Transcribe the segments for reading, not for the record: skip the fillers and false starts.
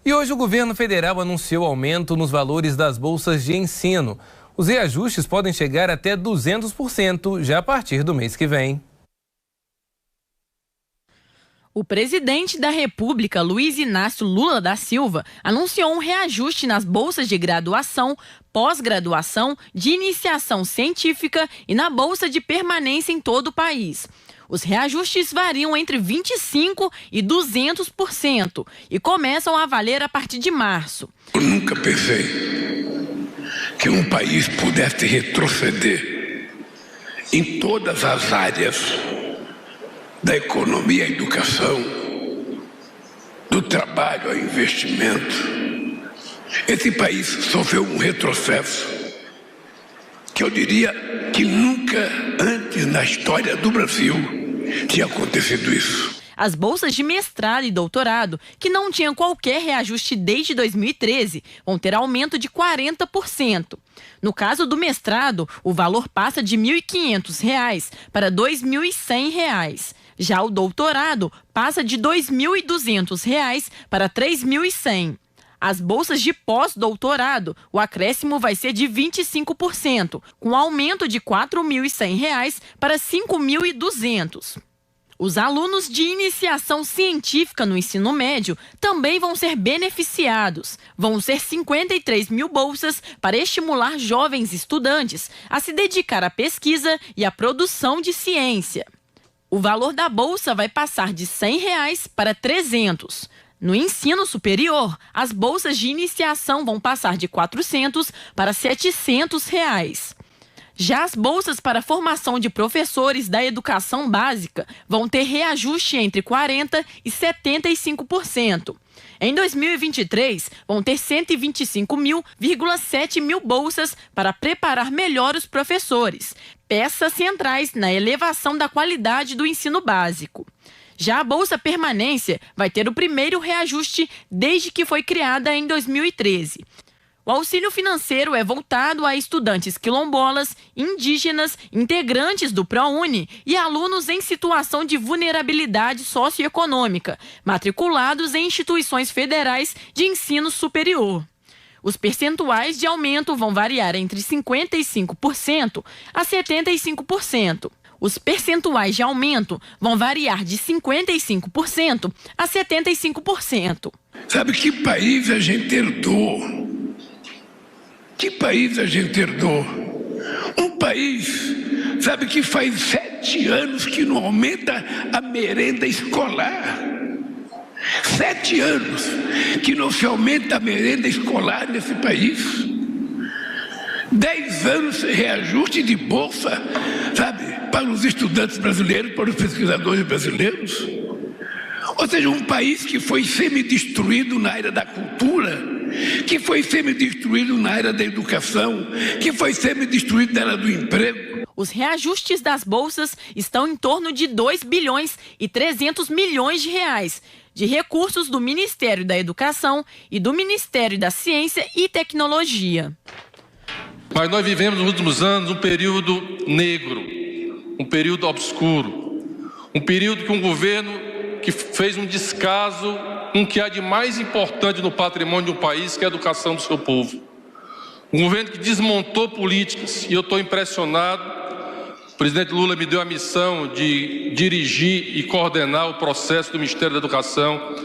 E hoje o governo federal anunciou aumento nos valores das bolsas de ensino. Os reajustes podem chegar até 200% já a partir do mês que vem. O presidente da República, Luiz Inácio Lula da Silva, anunciou um reajuste nas bolsas de graduação, pós-graduação, de iniciação científica e na bolsa de permanência em todo o país. Os reajustes variam entre 25% e 200% e começam a valer a partir de março. Eu nunca pensei que um país pudesse retroceder em todas as áreas da economia à educação, do trabalho ao investimento. Esse país sofreu um retrocesso que eu diria que nunca antes na história do Brasil tinha acontecido isso. As bolsas de mestrado e doutorado, que não tinham qualquer reajuste desde 2013, vão ter aumento de 40%. No caso do mestrado, o valor passa de R$ 1.500 para R$ 2.100. Já o doutorado passa de R$ 2.200 para R$ 3.100. As bolsas de pós-doutorado, o acréscimo vai ser de 25%, com aumento de R$ 4.100 para R$ 5.200. Os alunos de iniciação científica no ensino médio também vão ser beneficiados. Vão ser 53 mil bolsas para estimular jovens estudantes a se dedicar à pesquisa e à produção de ciência. O valor da bolsa vai passar de R$ 100 para R$ 300. No ensino superior, as bolsas de iniciação vão passar de R$ 400 para R$ 700. Já as bolsas para formação de professores da educação básica vão ter reajuste entre 40% e 75%. Em 2023, vão ter 125,7 mil bolsas para preparar melhor os professores, peças centrais na elevação da qualidade do ensino básico. Já a Bolsa Permanência vai ter o primeiro reajuste desde que foi criada em 2013. O auxílio financeiro é voltado a estudantes quilombolas, indígenas, integrantes do ProUni e alunos em situação de vulnerabilidade socioeconômica, matriculados em instituições federais de ensino superior. Os percentuais de aumento vão variar entre 55% a 75%. Os percentuais de aumento vão variar de 55% a 75%. Sabe que país a gente herdou? Que país a gente herdou? Um país, sabe, que faz 7 anos que não aumenta a merenda escolar. 7 anos que não se aumenta a merenda escolar nesse país. 10 anos sem reajuste de bolsa, sabe, para os estudantes brasileiros, para os pesquisadores brasileiros. Ou seja, um país que foi semi-destruído na área da cultura, que foi semi-destruído na área da educação, que foi semi-destruído na área do emprego. Os reajustes das bolsas estão em torno de 2 bilhões e 300 milhões de reais de recursos do Ministério da Educação e do Ministério da Ciência e Tecnologia. Mas nós vivemos nos últimos anos um período negro, um período obscuro, um período que um governo que fez um descaso com o que há de mais importante no patrimônio de um país, que é a educação do seu povo. Um governo que desmontou políticas, e eu estou impressionado. O presidente Lula me deu a missão de dirigir e coordenar o processo do Ministério da Educação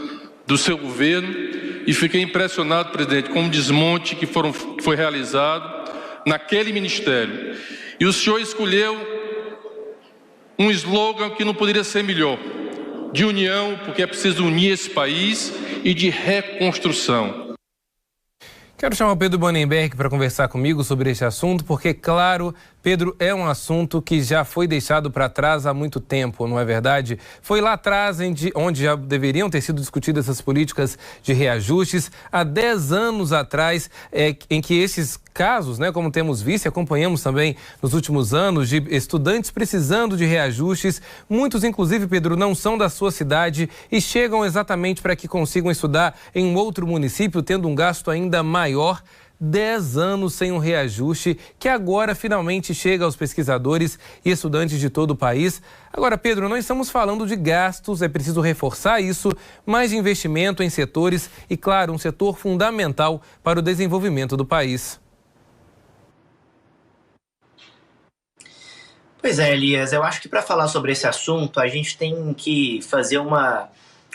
do seu governo, e fiquei impressionado, presidente, com o desmonte que foi realizado naquele ministério. E o senhor escolheu um slogan que não poderia ser melhor: de união, porque é preciso unir esse país, e de reconstrução. Quero chamar o Pedro Bonenberg para conversar comigo sobre este assunto, porque, claro, Pedro, é um assunto que já foi deixado para trás há muito tempo, não é verdade? Foi lá atrás onde já deveriam ter sido discutidas essas políticas de reajustes, há 10 anos atrás, em que esses casos, né, como temos visto e acompanhamos também nos últimos anos, de estudantes precisando de reajustes, muitos, inclusive, Pedro, não são da sua cidade e chegam exatamente para que consigam estudar em um outro município, tendo um gasto ainda maior. 10 anos sem um reajuste que agora finalmente chega aos pesquisadores e estudantes de todo o país. Agora, Pedro, não estamos falando de gastos, é preciso reforçar isso, mas de investimento em setores e, claro, um setor fundamental para o desenvolvimento do país. Pois é, Elias, eu acho que para falar sobre esse assunto, a gente tem que fazer uma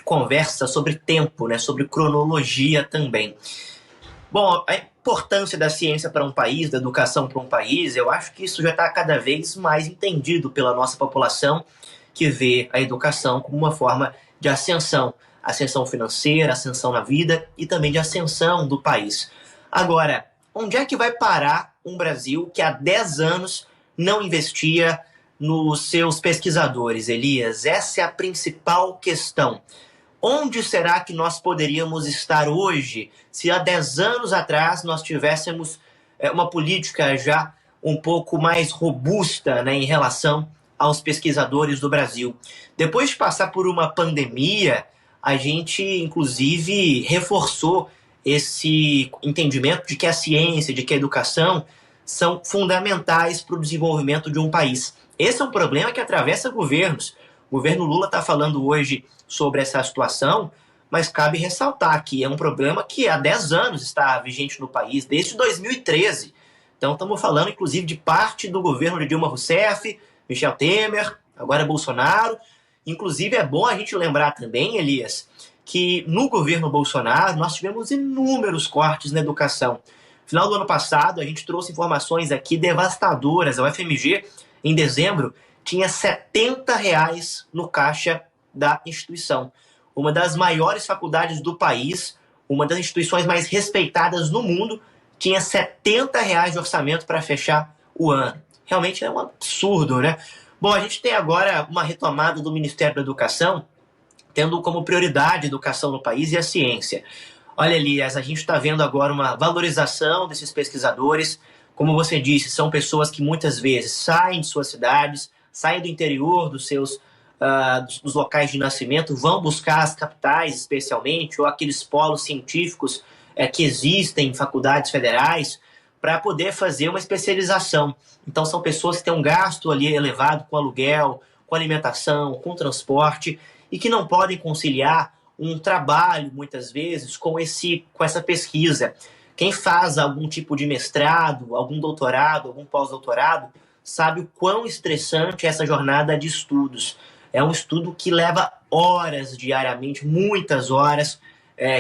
conversa sobre tempo, né? Sobre cronologia também. Bom, a importância da ciência para um país, da educação para um país, eu acho que isso já está cada vez mais entendido pela nossa população, que vê a educação como uma forma de ascensão financeira, ascensão na vida e também de ascensão do país. Agora, onde é que vai parar um Brasil que há 10 anos não investia nos seus pesquisadores, Elias? Essa é a principal questão. Onde será que nós poderíamos estar hoje se há 10 anos atrás nós tivéssemos uma política já um pouco mais robusta, né, em relação aos pesquisadores do Brasil? Depois de passar por uma pandemia, a gente, inclusive, reforçou esse entendimento de que a ciência, de que a educação são fundamentais para o desenvolvimento de um país. Esse é um problema que atravessa governos. O governo Lula está falando hoje sobre essa situação, mas cabe ressaltar que é um problema que há 10 anos está vigente no país, desde 2013. Então estamos falando, inclusive, de parte do governo de Dilma Rousseff, Michel Temer, agora Bolsonaro. Inclusive, é bom a gente lembrar também, Elias, que no governo Bolsonaro nós tivemos inúmeros cortes na educação. No final do ano passado, a gente trouxe informações aqui devastadoras. A UFMG, em dezembro, tinha R$ 70 no caixa da instituição. Uma das maiores faculdades do país, uma das instituições mais respeitadas no mundo, tinha R$ 70 de orçamento para fechar o ano. Realmente é um absurdo, né? Bom, a gente tem agora uma retomada do Ministério da Educação, tendo como prioridade a educação no país e a ciência. Olha, Elias, a gente está vendo agora uma valorização desses pesquisadores. Como você disse, são pessoas que muitas vezes saem de suas cidades, saem do interior dos seus dos locais de nascimento, vão buscar as capitais especialmente, ou aqueles polos científicos que existem em faculdades federais, para poder fazer uma especialização. Então são pessoas que têm um gasto ali elevado com aluguel, com alimentação, com transporte, e que não podem conciliar um trabalho, muitas vezes, com essa pesquisa. Quem faz algum tipo de mestrado, algum doutorado, algum pós-doutorado, sabe o quão estressante é essa jornada de estudos. É um estudo que leva horas diariamente, muitas horas,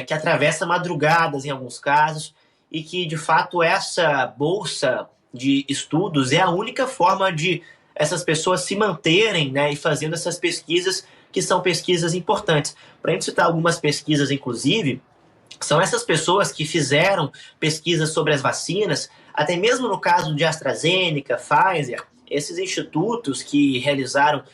que atravessa madrugadas em alguns casos, e que, de fato, essa bolsa de estudos é a única forma de essas pessoas se manterem, né, e fazendo essas pesquisas, que são pesquisas importantes. Para a gente citar algumas pesquisas, inclusive, são essas pessoas que fizeram pesquisas sobre as vacinas, até mesmo no caso de AstraZeneca, Pfizer, esses institutos que realizaram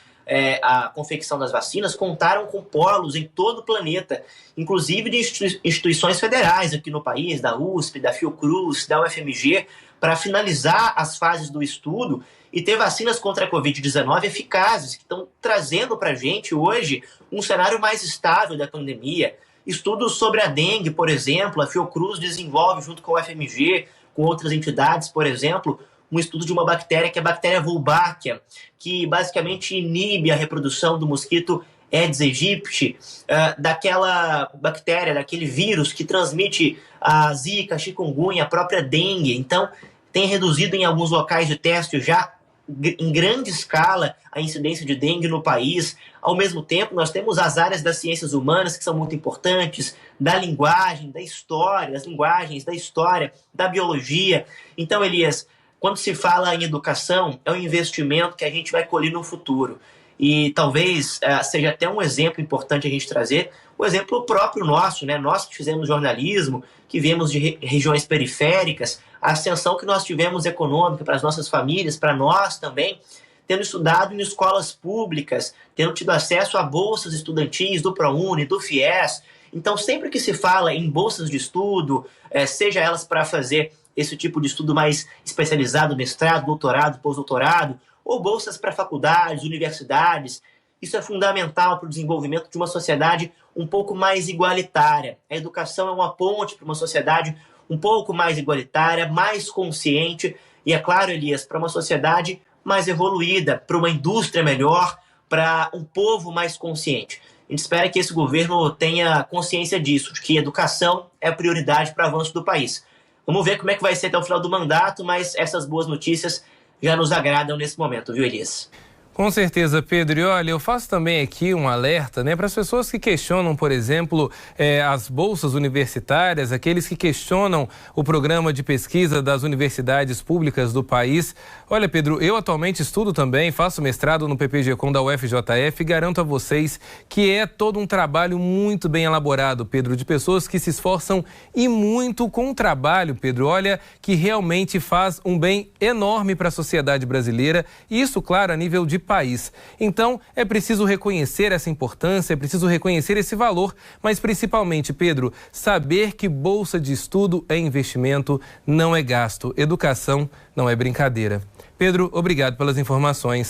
a confecção das vacinas contaram com polos em todo o planeta, inclusive de instituições federais aqui no país, da USP, da Fiocruz, da UFMG, para finalizar as fases do estudo e ter vacinas contra a Covid-19 eficazes, que estão trazendo para a gente hoje um cenário mais estável da pandemia. Estudos sobre a dengue, por exemplo, a Fiocruz desenvolve junto com a UFMG, com outras entidades, por exemplo, um estudo de uma bactéria que é a bactéria Wolbachia, que basicamente inibe a reprodução do mosquito Aedes aegypti, daquela bactéria, daquele vírus que transmite a zika, a chikungunya, a própria dengue. Então, tem reduzido em alguns locais de teste já em grande escala a incidência de dengue no país. Ao mesmo tempo, nós temos as áreas das ciências humanas que são muito importantes, da linguagem, da história, das linguagens, da história, da biologia. Então, Elias, quando se fala em educação, é um investimento que a gente vai colher no futuro. E talvez seja até um exemplo importante a gente trazer, o exemplo próprio nosso, né? Nós que fizemos jornalismo, que viemos de regiões periféricas, a ascensão que nós tivemos econômica para as nossas famílias, para nós também, tendo estudado em escolas públicas, tendo tido acesso a bolsas estudantis do ProUni, do FIES. Então, sempre que se fala em bolsas de estudo, seja elas para fazer esse tipo de estudo mais especializado, mestrado, doutorado, pós-doutorado, ou bolsas para faculdades, universidades, isso é fundamental para o desenvolvimento de uma sociedade um pouco mais igualitária. A educação é uma ponte para uma sociedade um pouco mais igualitária, mais consciente e, é claro, Elias, para uma sociedade mais evoluída, para uma indústria melhor, para um povo mais consciente. A gente espera que esse governo tenha consciência disso, de que educação é prioridade para o avanço do país. Vamos ver como é que vai ser até o final do mandato, mas essas boas notícias já nos agradam nesse momento, viu, Elias? Com certeza, Pedro. E olha, eu faço também aqui um alerta, né, para as pessoas que questionam, por exemplo, as bolsas universitárias, aqueles que questionam o programa de pesquisa das universidades públicas do país. Olha, Pedro, eu atualmente estudo também, faço mestrado no PPG-Com da UFJF e garanto a vocês que é todo um trabalho muito bem elaborado, Pedro, de pessoas que se esforçam e muito com o trabalho, Pedro. Olha, que realmente faz um bem enorme para a sociedade brasileira e isso, claro, a nível de país. Então, é preciso reconhecer essa importância, é preciso reconhecer esse valor, mas principalmente, Pedro, saber que bolsa de estudo é investimento, não é gasto. Educação não é brincadeira. Pedro, obrigado pelas informações.